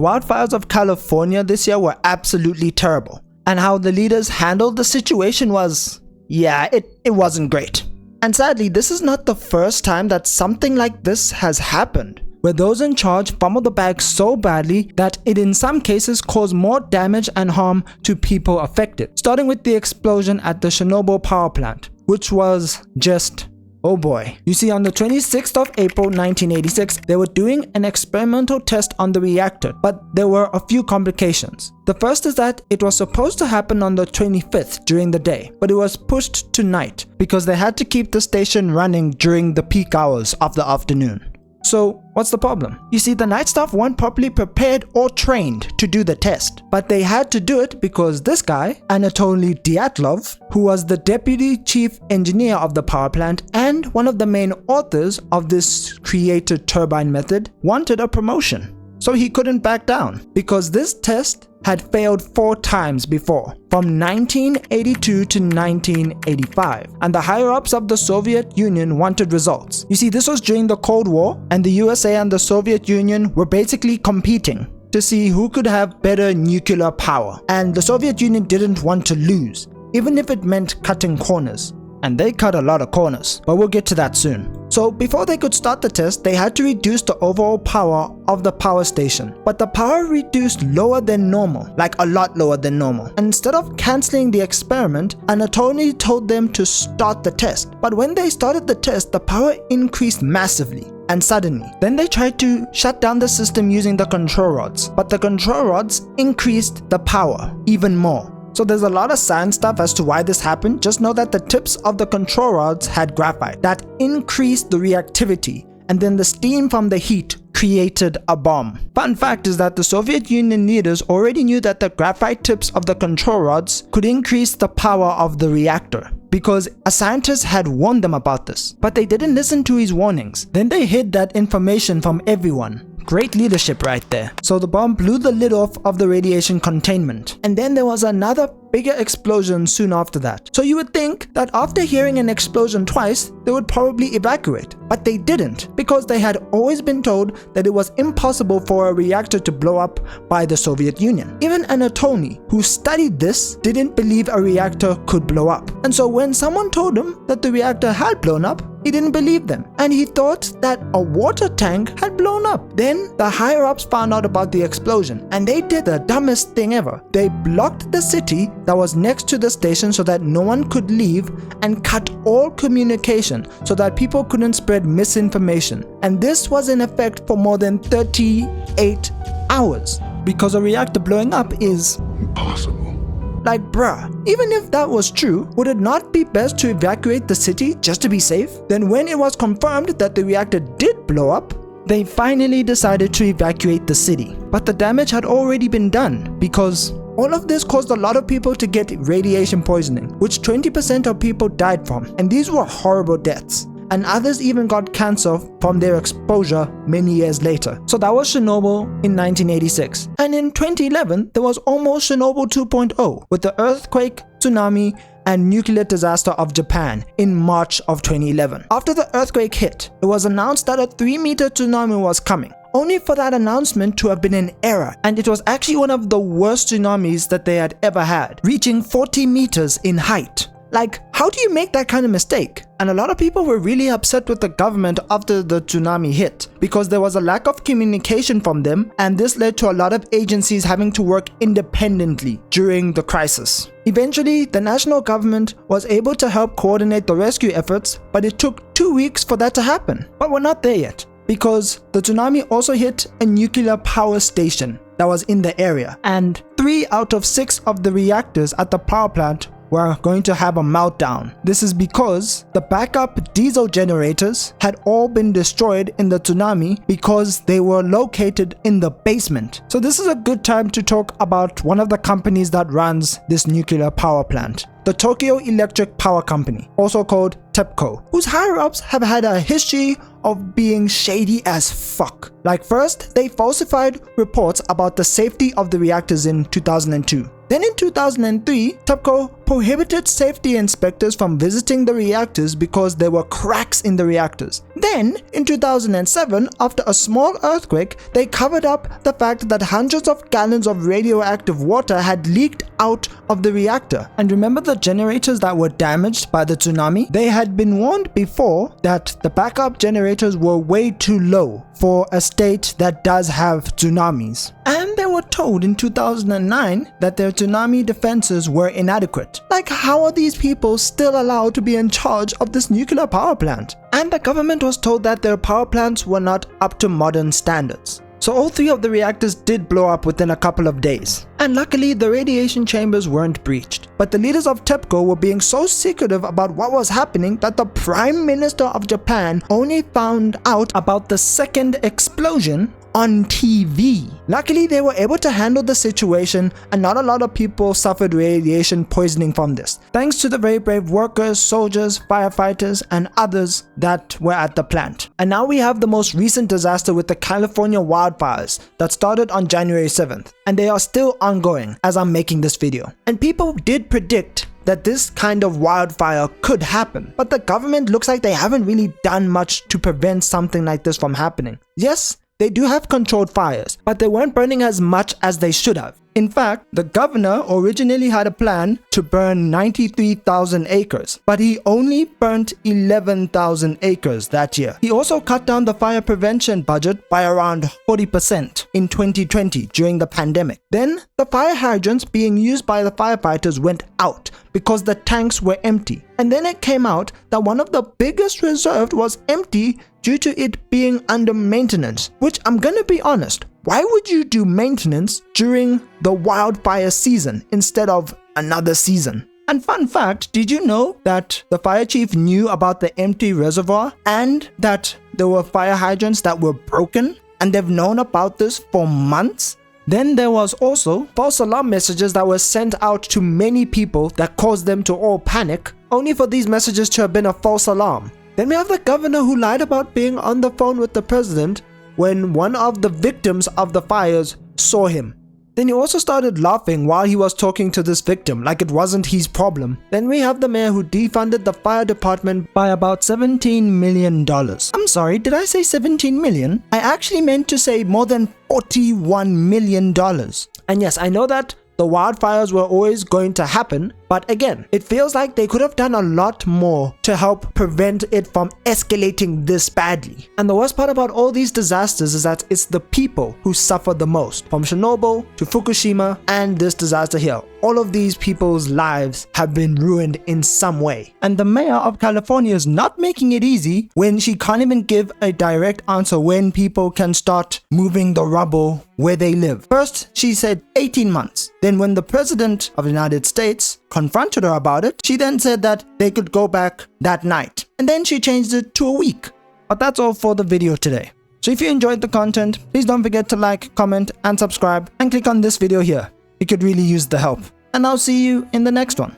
Wildfires of California this year were absolutely terrible, and how the leaders handled the situation was, yeah, it wasn't great. And sadly, this is not the first time that something like this has happened, where those in charge fumbled the bag so badly that it in some cases caused more damage and harm to people affected. Starting with the explosion at the Chernobyl power plant, which was just, oh boy. You see, on the 26th of April 1986, they were doing an experimental test on the reactor, but there were a few complications. The first is that it was supposed to happen on the 25th during the day, but it was pushed to night because they had to keep the station running during the peak hours of the afternoon. So, what's the problem? You see, the night staff weren't properly prepared or trained to do the test, but they had to do it because this guy, Anatoly Dyatlov, who was the deputy chief engineer of the power plant and one of the main authors of this created turbine method, wanted a promotion. So he couldn't back down because this test had failed 4 times before, from 1982 to 1985, and the higher-ups of the Soviet Union wanted results. You see, this was during the Cold War, and the USA and the Soviet Union were basically competing to see who could have better nuclear power, and the Soviet Union didn't want to lose, even if it meant cutting corners. And they cut a lot of corners, but we'll get to that soon. So before they could start the test, they had to reduce the overall power of the power station. But the power reduced lower than normal, like a lot lower than normal. And instead of cancelling the experiment, Anatoly told them to start the test. But when they started the test, the power increased massively. And suddenly, then they tried to shut down the system using the control rods. But the control rods increased the power even more. So there's a lot of science stuff as to why this happened. Just know that the tips of the control rods had graphite that increased the reactivity, and then the steam from the heat created a bomb. Fun fact is that the Soviet Union leaders already knew that the graphite tips of the control rods could increase the power of the reactor, because a scientist had warned them about this, but they didn't listen to his warnings. Then they hid that information from everyone. Great leadership right there. So the bomb blew the lid off of the radiation containment. And then there was another bigger explosion soon after that. So you would think that after hearing an explosion twice, they would probably evacuate. But they didn't, because they had always been told that it was impossible for a reactor to blow up by the Soviet Union. Even Anatoly, who studied this, didn't believe a reactor could blow up. And so when someone told him that the reactor had blown up, he didn't believe them, and he thought that a water tank had blown up. Then the higher-ups found out about the explosion, and they did the dumbest thing ever. They blocked the city that was next to the station so that no one could leave, and cut all communication so that people couldn't spread misinformation. And this was in effect for more than 38 hours, because a reactor blowing up is impossible. Like, bruh, even if that was true, would it not be best to evacuate the city just to be safe? Then when it was confirmed that the reactor did blow up, they finally decided to evacuate the city. But the damage had already been done, because all of this caused a lot of people to get radiation poisoning, which 20% of people died from, and these were horrible deaths. And others even got cancer from their exposure many years later. So that was Chernobyl in 1986. And in 2011, there was almost Chernobyl 2.0 with the earthquake, tsunami, and nuclear disaster of Japan in March of 2011. After the earthquake hit, it was announced that a 3-meter tsunami was coming, only for that announcement to have been an error, and it was actually one of the worst tsunamis that they had ever had, reaching 40 meters in height. Like, how do you make that kind of mistake? And a lot of people were really upset with the government after the tsunami hit, because there was a lack of communication from them, and this led to a lot of agencies having to work independently during the crisis. Eventually, the national government was able to help coordinate the rescue efforts, but it took 2 weeks for that to happen. But we're not there yet, because the tsunami also hit a nuclear power station that was in the area, and 3 out of 6 of the reactors at the power plant were going to have a meltdown. This is because the backup diesel generators had all been destroyed in the tsunami because they were located in the basement. So this is a good time to talk about one of the companies that runs this nuclear power plant, the Tokyo Electric Power Company, also called TEPCO, whose higher-ups have had a history of being shady as fuck. Like, first, they falsified reports about the safety of the reactors in 2002. Then in 2003, TEPCO prohibited safety inspectors from visiting the reactors because there were cracks in the reactors. Then, in 2007, after a small earthquake, they covered up the fact that hundreds of gallons of radioactive water had leaked out of the reactor. And remember the generators that were damaged by the tsunami? They had been warned before that the backup generators were way too low for a state that does have tsunamis. And they were told in 2009 that their tsunami defenses were inadequate. Like, how are these people still allowed to be in charge of this nuclear power plant? And the government was told that their power plants were not up to modern standards. So all three of the reactors did blow up within a couple of days. And luckily, the radiation chambers weren't breached. But the leaders of TEPCO were being so secretive about what was happening that the Prime Minister of Japan only found out about the second explosion on TV. Luckily, they were able to handle the situation and not a lot of people suffered radiation poisoning from this, thanks to the very brave workers, soldiers, firefighters, and others that were at the plant. And now we have the most recent disaster with the California wildfires that started on January 7th, and they are still ongoing as I'm making this video. And people did predict that this kind of wildfire could happen, but the government looks like they haven't really done much to prevent something like this from happening. Yes, they do have controlled fires, but they weren't burning as much as they should have. In fact, the governor originally had a plan to burn 93,000 acres, but he only burnt 11,000 acres that year. He also cut down the fire prevention budget by around 40% in 2020 during the pandemic. Then, the fire hydrants being used by the firefighters went out because the tanks were empty. And then it came out that one of the biggest reserved was empty due to it being under maintenance, which I'm gonna be honest, why would you do maintenance during the wildfire season instead of another season? And fun fact, did you know that the fire chief knew about the empty reservoir and that there were fire hydrants that were broken? And they've known about this for months? Then there was also false alarm messages that were sent out to many people that caused them to all panic, only for these messages to have been a false alarm. Then we have the governor who lied about being on the phone with the president when one of the victims of the fires saw him. Then he also started laughing while he was talking to this victim, like it wasn't his problem. Then we have the mayor who defunded the fire department by about $17 million. I'm sorry, did I say 17 million? I actually meant to say more than $41 million. And yes, I know that the wildfires were always going to happen, but again, it feels like they could have done a lot more to help prevent it from escalating this badly. And the worst part about all these disasters is that it's the people who suffer the most, from Chernobyl to Fukushima and this disaster here. All of these people's lives have been ruined in some way. And the mayor of California is not making it easy when she can't even give a direct answer when people can start moving the rubble where they live. First, she said 18 months. Then when the president of the United States confronted her about it, she then said that they could go back that night. And then she changed it to a week. But that's all for the video today. So if you enjoyed the content, please don't forget to like, comment, and subscribe, and click on this video here. You could really use the help. And I'll see you in the next one.